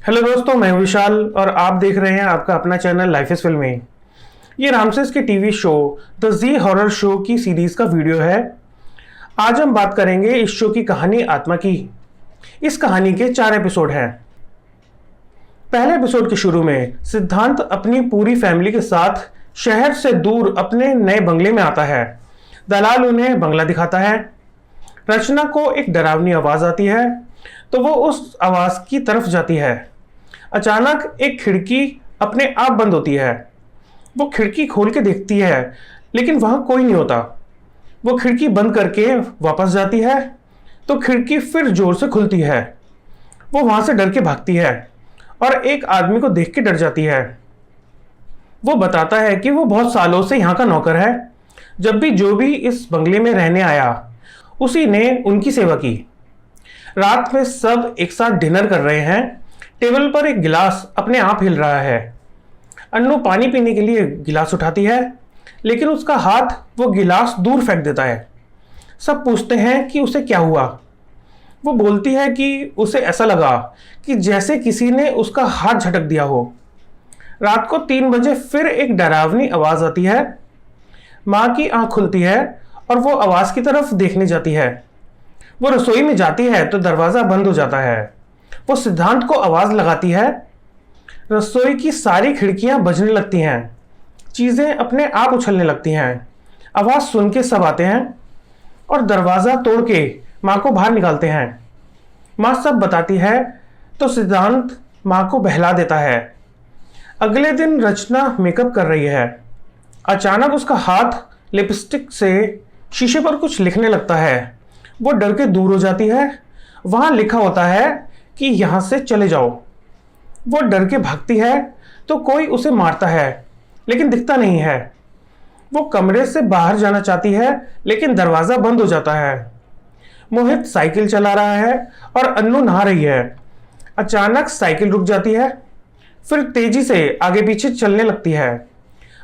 Hello दोस्तों, मैं विशाल और आप देख रहे हैं आपका अपना चैनल लाइफ इज फिल्मी। ये रामसेस के TV show the Zee horror show की सीरीज का वीडियो है। आज हम बात करेंगे इस शो की कहानी आत्मा की। इस कहानी के 4 एपिसोड हैं। पहले एपिसोड के शुरू में सिद्धांत अपनी पूरी फैमिली के साथ शहर से दूर अपने नए बंगले में आता है। दलाल उन्हें बंगला दिखाता है। रचना को एक डरावनी आवाज आती है तो वो उस आवाज की तरफ जाती है। अचानक एक खिड़की अपने आप बंद होती है। वो खिड़की खोल के देखती है लेकिन वहां कोई नहीं होता। वो खिड़की बंद करके वापस जाती है तो खिड़की फिर जोर से खुलती है। वो वहां से डर के भागती है और एक आदमी को देख के डर जाती है। वो बताता है कि वो बहुत सालों से यहाँ का नौकर है। जब भी जो भी इस बंगले में रहने आया उसी ने उनकी सेवा की। रात में सब एक साथ डिनर कर रहे हैं। टेबल पर एक गिलास अपने आप हिल रहा है। अन्नू पानी पीने के लिए गिलास उठाती है लेकिन उसका हाथ वो गिलास दूर फेंक देता है। सब पूछते हैं कि उसे क्या हुआ। वो बोलती है कि उसे ऐसा लगा कि जैसे किसी ने उसका हाथ झटक दिया हो। रात को 3 बजे फिर एक डरावनी आवाज आती है। माँ की आंख खुलती है और वो आवाज की तरफ देखने जाती है। वो रसोई में जाती है तो दरवाजा बंद हो जाता है। वो सिद्धांत को आवाज लगाती है। रसोई की सारी खिड़कियां बजने लगती हैं। चीजें अपने आप उछलने लगती हैं। आवाज सुन के सब आते हैं और दरवाजा तोड़ के माँ को बाहर निकालते हैं। माँ सब बताती है तो सिद्धांत माँ को बहला देता है। अगले दिन रचना मेकअप कर रही है। अचानक उसका हाथ लिपस्टिक से शीशे पर कुछ लिखने लगता है। वो डर के दूर हो जाती है। वहां लिखा होता है कि यहां से चले जाओ। वो डर के भागती है तो कोई उसे मारता है लेकिन दिखता नहीं है। वो कमरे से बाहर जाना चाहती है लेकिन दरवाजा बंद हो जाता है। मोहित साइकिल चला रहा है और अन्नू नहा रही है। अचानक साइकिल रुक जाती है, फिर तेजी से आगे पीछे चलने लगती है।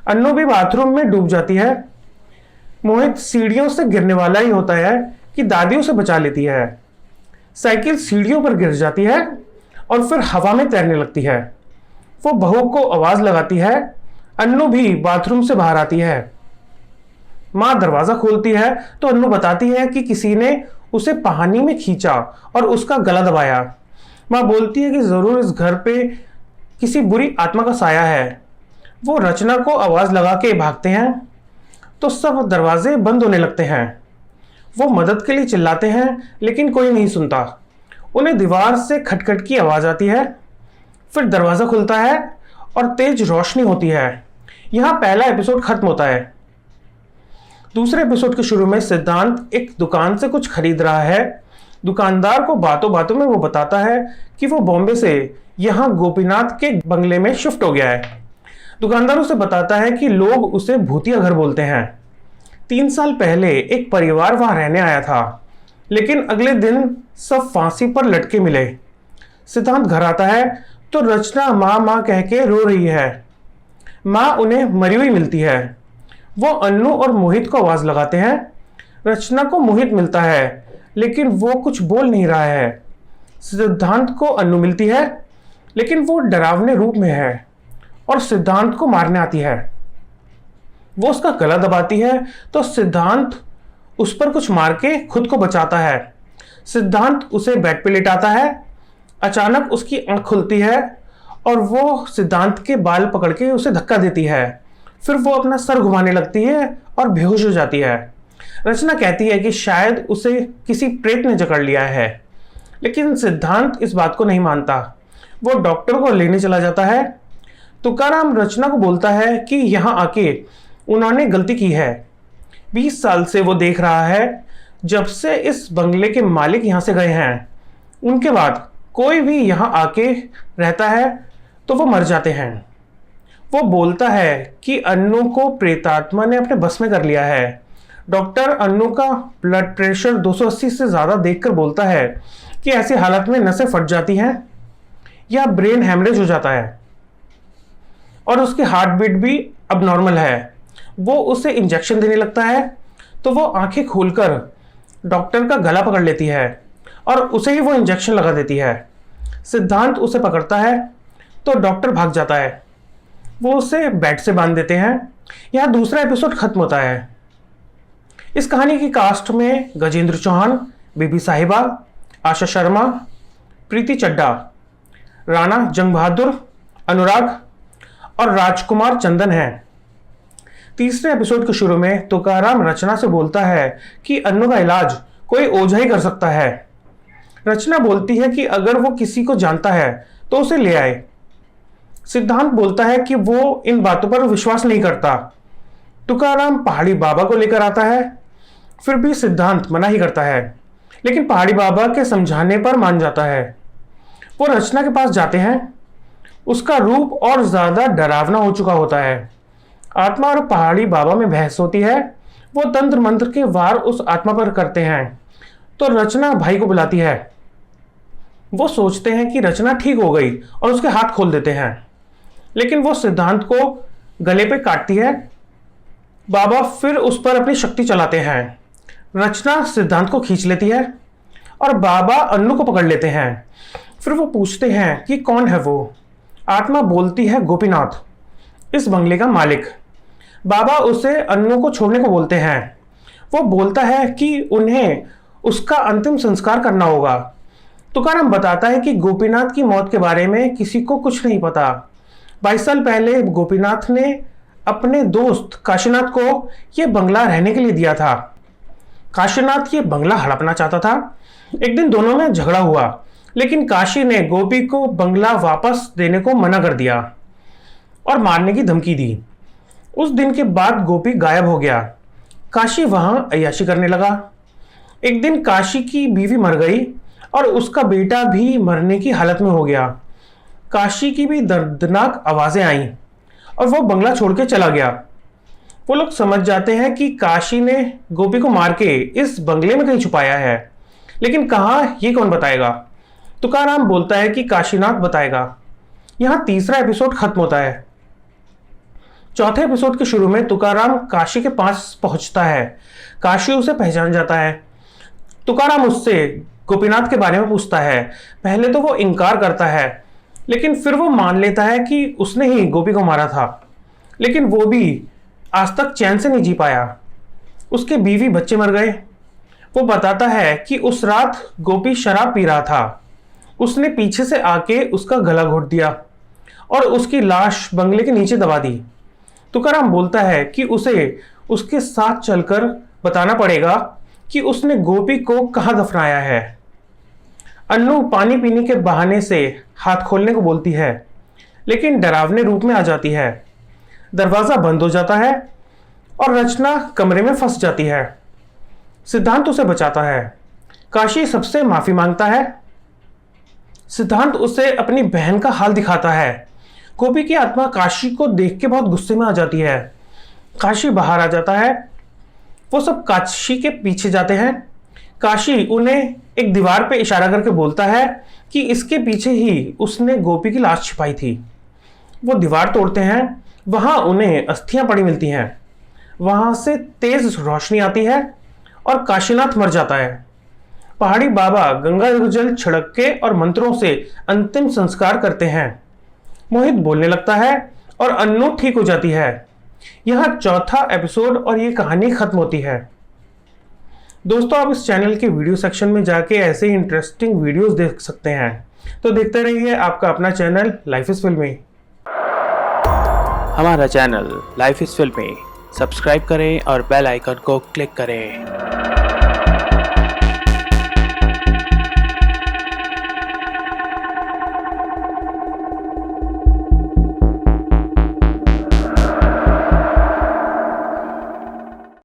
अन्नू भी बाथरूम में डूब जाती है। मोहित सीढ़ियों से गिरने वाला ही होता है कि दादी उसे बचा लेती है। साइकिल सीढ़ियों पर गिर जाती है और फिर हवा में तैरने लगती है। वो बहू को आवाज लगाती है। अन्नू भी बाथरूम से बाहर आती है। माँ दरवाजा खोलती है तो अन्नू बताती है कि किसी ने उसे पानी में खींचा और उसका गला दबाया। माँ बोलती है कि जरूर इस घर पे किसी बुरी आत्मा का साया है। वो रचना को आवाज लगा के भागते हैं तो सब दरवाजे बंद होने लगते हैं। वो मदद के लिए चिल्लाते हैं लेकिन कोई नहीं सुनता। उन्हें दीवार से खटखट की आवाज आती है। फिर दरवाजा खुलता है और तेज रोशनी होती है। यहाँ पहला एपिसोड खत्म होता है। दूसरे एपिसोड के शुरू में सिद्धांत एक दुकान से कुछ खरीद रहा है। दुकानदार को बातों बातों में वो बताता है कि वो बॉम्बे से यहाँ गोपीनाथ के बंगले में शिफ्ट हो गया है। दुकानदार उसे बताता है कि लोग उसे भूतिया घर बोलते हैं। 3 साल पहले एक परिवार वहां रहने आया था लेकिन अगले दिन सब फांसी पर लटके मिले। सिद्धांत घर आता है तो रचना माँ माँ कह के रो रही है। माँ उन्हें मरी हुई मिलती है। वो अन्नू और मोहित को आवाज लगाते हैं। रचना को मोहित मिलता है लेकिन वो कुछ बोल नहीं रहा है। सिद्धांत को अन्नू मिलती है लेकिन वो डरावने रूप में है और सिद्धांत को मारने आती है। वो उसका गला दबाती है तो सिद्धांत उस पर कुछ मार के खुद को बचाता है। सिद्धांत उसे बेड पे लेटाता है। अचानक उसकी आंख खुलती है और वो सिद्धांत के बाल पकड़ के उसे धक्का देती है। फिर वो अपना सर घुमाने लगती है और बेहोश हो जाती है। रचना कहती है कि शायद उसे किसी प्रेत ने जकड़ लिया है लेकिन सिद्धांत इस बात को नहीं मानता। वो डॉक्टर को लेने चला जाता है। तुकाराम रचना को बोलता है कि यहाँ आके उन्होंने गलती की है। 20 साल से वो देख रहा है जब से इस बंगले के मालिक यहाँ से गए हैं। उनके बाद कोई भी यहाँ आके रहता है तो वो मर जाते हैं। वो बोलता है कि अन्नू को प्रेतात्मा ने अपने बस में कर लिया है। डॉक्टर अन्नू का ब्लड प्रेशर 280 से ज़्यादा देखकर बोलता है कि ऐसी हालत में नसें फट जाती हैं या ब्रेन हैमरेज हो जाता है और उसकी हार्ट बीट भी अब नॉर्मल है। वो उसे इंजेक्शन देने लगता है तो वो आंखें खोलकर डॉक्टर का गला पकड़ लेती है और उसे ही वो इंजेक्शन लगा देती है। सिद्धांत उसे पकड़ता है तो डॉक्टर भाग जाता है। वो उसे बेड से बांध देते हैं। यहाँ दूसरा एपिसोड खत्म होता है। इस कहानी की कास्ट में गजेंद्र चौहान, बीबी साहिबा, आशा शर्मा, प्रीति चड्डा, राणा जंग बहादुर, अनुराग और राजकुमार चंदन हैं। तीसरे एपिसोड के शुरू में तुकाराम रचना से बोलता है कि अन्नू का इलाज कोई ओझा ही कर सकता है। रचना बोलती है कि अगर वो किसी को जानता है तो उसे ले आए। सिद्धांत बोलता है कि वो इन बातों पर विश्वास नहीं करता। तुकाराम पहाड़ी बाबा को लेकर आता है, फिर भी सिद्धांत मना ही करता है, लेकिन पहाड़ी बाबा के समझाने पर मान जाता है। वो रचना के पास जाते हैं। उसका रूप और ज्यादा डरावना हो चुका होता है। आत्मा और पहाड़ी बाबा में बहस होती है। वो तंत्र मंत्र के वार उस आत्मा पर करते हैं तो रचना भाई को बुलाती है। वो सोचते हैं कि रचना ठीक हो गई और उसके हाथ खोल देते हैं, लेकिन वो सिद्धांत को गले पे काटती है। बाबा फिर उस पर अपनी शक्ति चलाते हैं। रचना सिद्धांत को खींच लेती है और बाबा अन्नू को पकड़ लेते हैं। फिर वो पूछते हैं कि कौन है वो। आत्मा बोलती है गोपीनाथ, इस बंगले का मालिक। बाबा उसे अन्नू को छोड़ने को बोलते हैं। वो बोलता है कि उन्हें उसका अंतिम संस्कार करना होगा। तुकाराम बताता है कि गोपीनाथ की मौत के बारे में किसी को कुछ नहीं पता। 22 साल पहले गोपीनाथ ने अपने दोस्त काशीनाथ को यह बंगला रहने के लिए दिया था। काशीनाथ ये बंगला हड़पना चाहता था। एक दिन दोनों में झगड़ा हुआ, लेकिन काशी ने गोपी को बंगला वापस देने को मना कर दिया और मारने की धमकी दी। उस दिन के बाद गोपी गायब हो गया। काशी वहां अय्याशी करने लगा। एक दिन काशी की बीवी मर गई और उसका बेटा भी मरने की हालत में हो गया। काशी की भी दर्दनाक आवाजें आईं और वो बंगला छोड़ के चला गया। वो लोग समझ जाते हैं कि काशी ने गोपी को मार के इस बंगले में कहीं छुपाया है, लेकिन कहाँ ये कौन बताएगा। तुकाराम बोलता है कि काशीनाथ बताएगा। यहाँ तीसरा एपिसोड खत्म होता है। चौथे एपिसोड के शुरू में तुकाराम काशी के पास पहुंचता है। काशी उसे पहचान जाता है। तुकाराम उससे गोपीनाथ के बारे में पूछता है। पहले तो वो इनकार करता है, लेकिन फिर वो मान लेता है कि उसने ही गोपी को मारा था। लेकिन वो भी आज तक चैन से नहीं जी पाया। उसके बीवी बच्चे मर गए। वो बताता है कि उस रात गोपी शराब पी रहा था। उसने पीछे से आके उसका गला घोट दिया और उसकी लाश बंगले के नीचे दबा दी। तुकाराम बोलता है कि उसे उसके साथ चलकर बताना पड़ेगा कि उसने गोपी को कहाँ दफनाया है। अन्नू पानी पीने के बहाने से हाथ खोलने को बोलती है, लेकिन डरावने रूप में आ जाती है। दरवाजा बंद हो जाता है और रचना कमरे में फंस जाती है। सिद्धांत उसे बचाता है। काशी सबसे माफी मांगता है। सिद्धांत उसे अपनी बहन का हाल दिखाता है। गोपी की आत्मा काशी को देख के बहुत गुस्से में आ जाती है। काशी बाहर आ जाता है। वो सब काशी के पीछे जाते हैं। काशी उन्हें एक दीवार पे इशारा करके बोलता है कि इसके पीछे ही उसने गोपी की लाश छिपाई थी। वो दीवार तोड़ते हैं। वहां उन्हें अस्थियां पड़ी मिलती हैं। वहां से तेज रोशनी आती है और काशीनाथ मर जाता है। पहाड़ी बाबा गंगा जल छिड़क के और मंत्रों से अंतिम संस्कार करते हैं। मोहित बोलने लगता है और अन्नू ठीक हो जाती है। यह चौथा एपिसोड और ये कहानी खत्म होती है। दोस्तों, आप इस चैनल के वीडियो सेक्शन में जाके ऐसे ही इंटरेस्टिंग वीडियोस देख सकते हैं। तो देखते रहिए आपका अपना चैनल लाइफ इज फिल्मी। हमारा चैनल लाइफ इज फिल्मी सब्सक्राइब करें और बेल आइकन को क्लिक करें।